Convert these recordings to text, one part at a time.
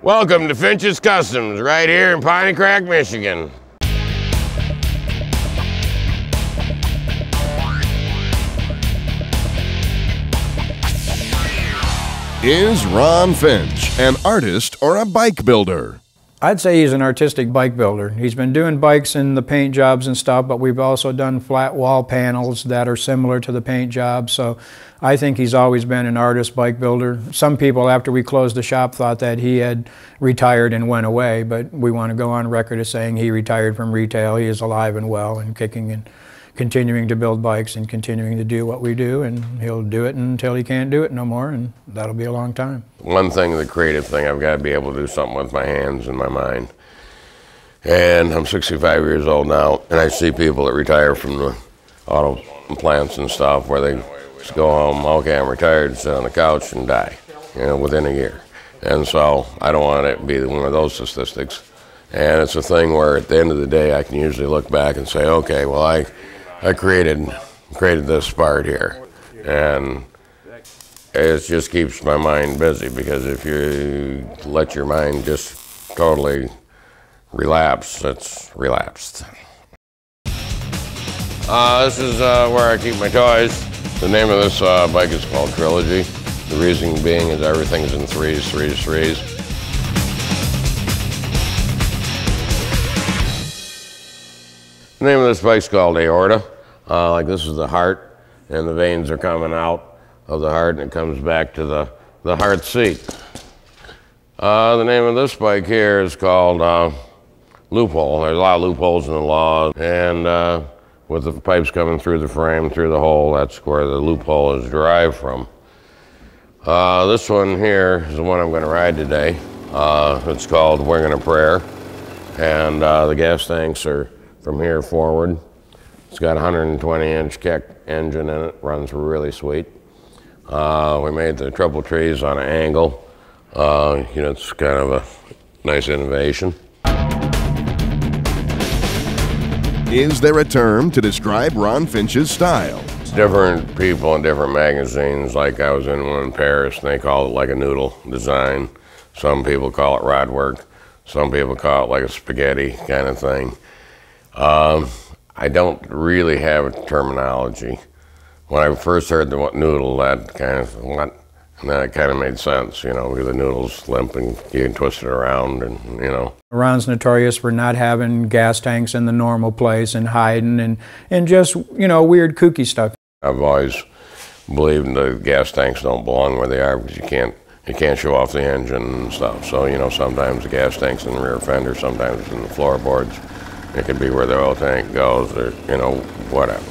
Welcome to Finch's Customs, right here in Piney Crack, Michigan. Is Ron Finch an artist or a bike builder? I'd say he's an artistic bike builder. He's been doing bikes in the paint jobs and stuff, but we've also done flat wall panels that are similar to the paint jobs. So I think he's always been an artist bike builder. Some people, after we closed the shop, thought that he had retired and went away, but we want to go on record as saying he retired from retail. He is alive and well and kicking and continuing to build bikes and continuing to do what we do, and he'll do it until he can't do it no more, and that'll be a long time. One thing, the creative thing, I've got to be able to do something with my hands and my mind. And I'm 65 years old now, and I see people that retire from the auto plants and stuff where they just go home, okay, I'm retired, sit on the couch and die, within a year. And so I don't want it to be one of those statistics. And it's a thing where at the end of the day, I can usually look back and say, okay, well, I created this part here, and it just keeps my mind busy, because if you let your mind just totally relapse, it's relapsed. This is where I keep my toys. The name of this bike is called Trilogy. The reason being is everything's in threes. The name of this bike's called Aorta. Like this is the heart, and the veins are coming out of the heart, and it comes back to the heart seat. The name of this bike here is called Loophole. There's a lot of loopholes in the law, and with the pipes coming through the frame, through the hole, that's where the loophole is derived from. This one here is the one I'm going to ride today. It's called Winging a Prayer, and the gas tanks are from here forward. It's got a 120-inch Keck engine in it, runs really sweet. We made the triple trees on an angle. It's kind of a nice innovation. Is there a term to describe Ron Finch's style? Different people in different magazines, like I was in one in Paris, and they call it like a noodle design. Some people call it rod work. Some people call it like a spaghetti kind of thing. I don't really have a terminology. When I first heard the noodle, that kind of, what? And then it kind of made sense, because the noodle's limp and you can twist it around, and Ron's notorious for not having gas tanks in the normal place and hiding and just, weird kooky stuff. I've always believed the gas tanks don't belong where they are, because you can't show off the engine and stuff. So, sometimes the gas tank's in the rear fender, sometimes it's in the floorboards. It could be where the oil tank goes, or, whatever.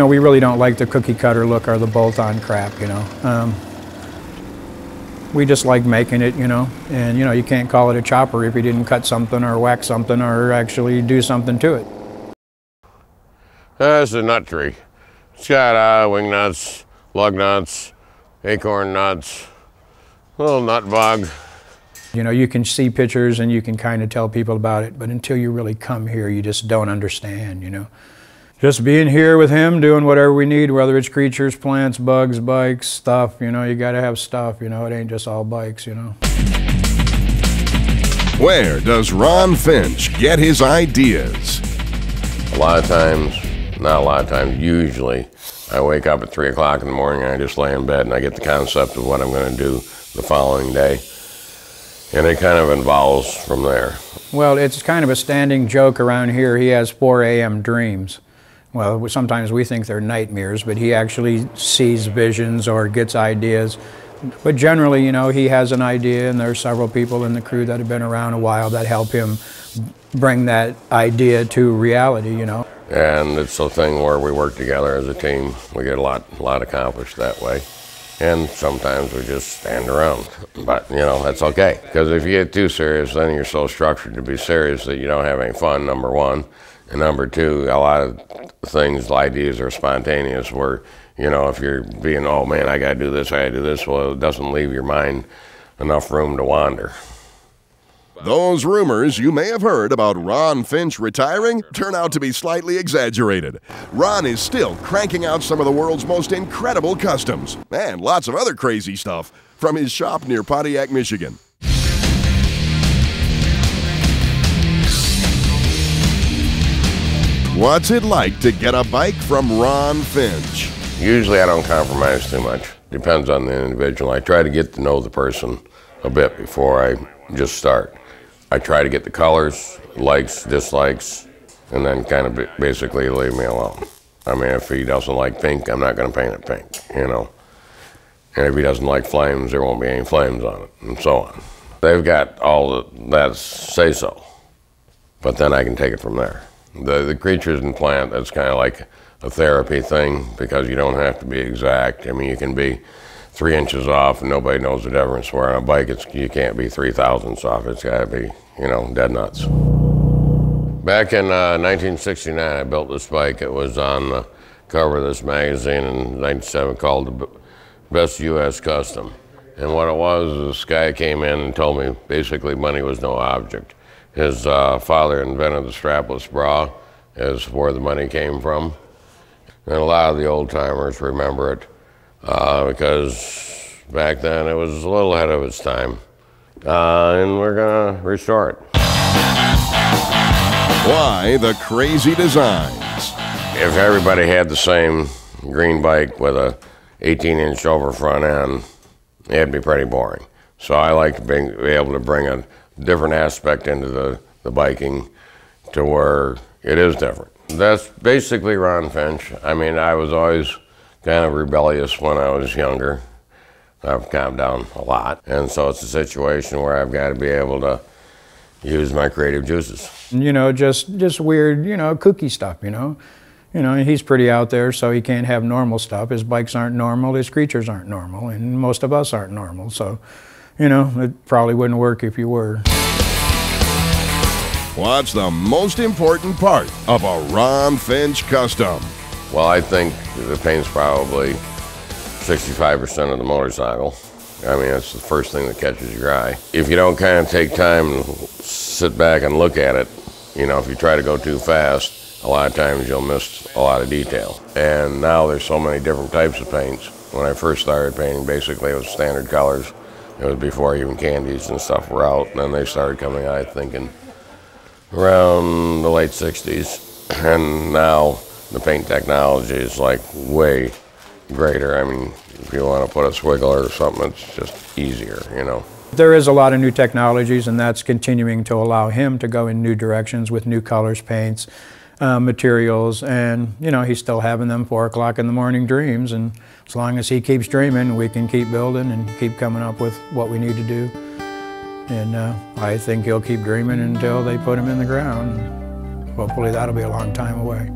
We really don't like the cookie cutter look or the bolt-on crap, We just like making it, and, you can't call it a chopper if you didn't cut something or whack something or actually do something to it. This is a nut tree. It's got wing nuts, lug nuts, acorn nuts, a little nut bug. You can see pictures and you can kind of tell people about it, but until you really come here, you just don't understand, Just being here with him, doing whatever we need, whether it's creatures, plants, bugs, bikes, stuff, you got to have stuff, it ain't just all bikes, Where does Ron Finch get his ideas? Usually, I wake up at 3 o'clock in the morning and I just lay in bed and I get the concept of what I'm going to do the following day. And it kind of evolves from there. Well, it's kind of a standing joke around here. He has 4 a.m. dreams. Well, sometimes we think they're nightmares, but he actually sees visions or gets ideas. But generally, he has an idea, and there are several people in the crew that have been around a while that help him bring that idea to reality, And it's a thing where we work together as a team. We get a lot accomplished that way. And sometimes we just stand around, but that's okay. Because if you get too serious, then you're so structured to be serious that you don't have any fun, number one. And number two, a lot of things, ideas are spontaneous where, if you're being, oh man, I gotta do this, well, it doesn't leave your mind enough room to wander. Those rumors you may have heard about Ron Finch retiring turn out to be slightly exaggerated. Ron is still cranking out some of the world's most incredible customs, and lots of other crazy stuff, from his shop near Pontiac, Michigan. What's it like to get a bike from Ron Finch? Usually I don't compromise too much. Depends on the individual. I try to get to know the person a bit before I just start. I try to get the colors, likes, dislikes, and then kind of basically leave me alone. I mean, if he doesn't like pink, I'm not going to paint it pink, you know. And if he doesn't like flames, there won't be any flames on it, and so on. They've got all that say-so, but then I can take it from there. The creatures and plant, that's kind of like a therapy thing, because you don't have to be exact. I mean, you can be 3 inches off and nobody knows the difference, where on a bike you can't be 3/1000ths off. It's got to be, you know, dead nuts. Back in 1969, I built this bike. It was on the cover of this magazine in 1997 called The Best U.S. Custom. And what it was, this guy came in and told me basically money was no object. His father invented the strapless bra, is where the money came from. And a lot of the old timers remember it because back then it was a little ahead of its time. And we're gonna restore it. Why the crazy designs? If everybody had the same green bike with a 18-inch over front end, it'd be pretty boring. So I like to be able to bring a different aspect into the biking to where it is different. That's basically Ron Finch. I mean, I was always kind of rebellious when I was younger. I've calmed down a lot. And so it's a situation where I've got to be able to use my creative juices. You know, just weird, you know, kooky stuff, you know. You know, he's pretty out there, so he can't have normal stuff. His bikes aren't normal, his creatures aren't normal, and most of us aren't normal. So, you know, it probably wouldn't work if you were. What's the most important part of a Ron Finch custom? Well, I think the paint's probably 65% of the motorcycle. I mean, it's the first thing that catches your eye. If you don't kind of take time and sit back and look at it, you know, if you try to go too fast, a lot of times you'll miss a lot of detail. And now there's so many different types of paints. When I first started painting, basically it was standard colors. It was before even candies and stuff were out, and then they started coming out, I think, in around the late 60s. And now the paint technology is like way greater. I mean, if you want to put a swiggle or something, it's just easier, you know. There is a lot of new technologies, and that's continuing to allow him to go in new directions with new colors, paints, materials, and, you know, he's still having them 4 o'clock in the morning dreams, and as long as he keeps dreaming, we can keep building and keep coming up with what we need to do. And I think he'll keep dreaming until they put him in the ground. Hopefully that'll be a long time away.